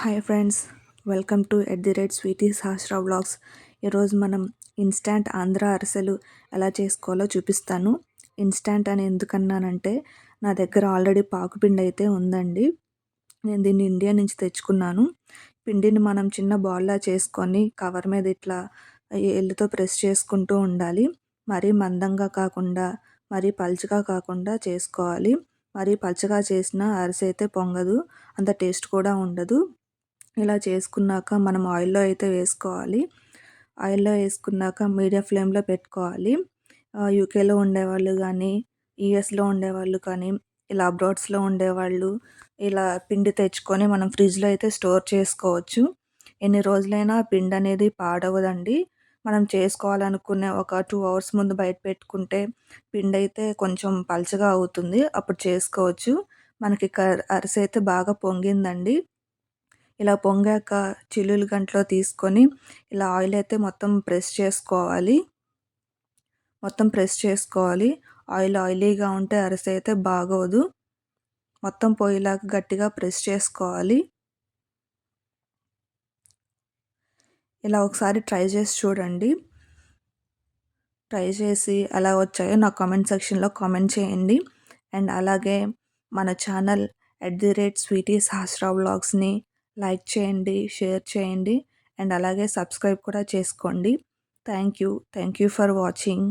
Hi friends, welcome to @sweety Sahasra vlogs. ఈరోజు మనం instant Andhra అరిసెలు ఎలా చేసుకోవాలో చూపిస్తాను. ఇన్స్టాంట్ అని ఎందుకన్నానంటే నా దగ్గర ఆల్రెడీ పాకుపిండి అయితే ఉందండి. నేను దీన్ని ఇండియా నుంచి తెచ్చుకున్నాను. పిండిని మనం చిన్న బాల్లా చేసుకొని కవర్ మీద ఇట్లా ఏళ్ళతో ప్రెస్ చేసుకుంటూ ఉండాలి. మరీ మందంగా కాకుండా మరీ పలుచగా కాకుండా చేసుకోవాలి. మరీ పలుచగా చేసిన అరిసె అయితే పొంగదు, అంత టేస్ట్ కూడా ఉండదు. ఇలా చేసుకున్నాక మనం ఆయిల్‌లో అయితే వేసుకోవాలి. ఆయిల్‌లో వేసుకున్నాక మీడియం ఫ్లేమ్‌లో పెట్టుకోవాలి. యూకేలో ఉండేవాళ్ళు గానీ, యూఎస్‌లో ఉండేవాళ్ళు కానీ, ఇలా అబ్రాడ్స్‌లో ఉండేవాళ్ళు ఇలా పిండి తెచ్చుకొని మనం ఫ్రిడ్జ్‌లో అయితే స్టోర్ చేసుకోవచ్చు. ఎన్ని రోజులైనా పిండి అనేది పాడవదండి. మనం చేసుకోవాలనుకునే ఒక 2 అవర్స్ ముందు బయట పెట్టుకుంటే పిండైతే కొంచెం పలచగా అవుతుంది. అప్పుడు చేసుకోవచ్చు. మనకి అరిసె అయితే బాగా పొంగిందండి. ఇలా పొంగాక చిల్లులు గంటలో తీసుకొని ఇలా ఆయిల్ అయితే మొత్తం ప్రెస్ చేసుకోవాలి. మొత్తం ప్రెస్ చేసుకోవాలి. ఆయిలీగా ఉంటే అరిసె అయితే బాగోదు. మొత్తం పోయేలాగా గట్టిగా ప్రెస్ చేసుకోవాలి. ఇలా ఒకసారి ట్రై చేసి చూడండి. ట్రై చేసి ఎలా వచ్చాయో నా కామెంట్ సెక్షన్‌లో కామెంట్ చేయండి. అండ్ అలాగే మన ఛానల్ @స్వీటీ సహస్ర వ్లాగ్స్‌ని లైక్ చేయండి, షేర్ చేయండి అండ్ అలాగే సబ్స్క్రైబ్ కూడా చేసుకోండి. Thank you for watching.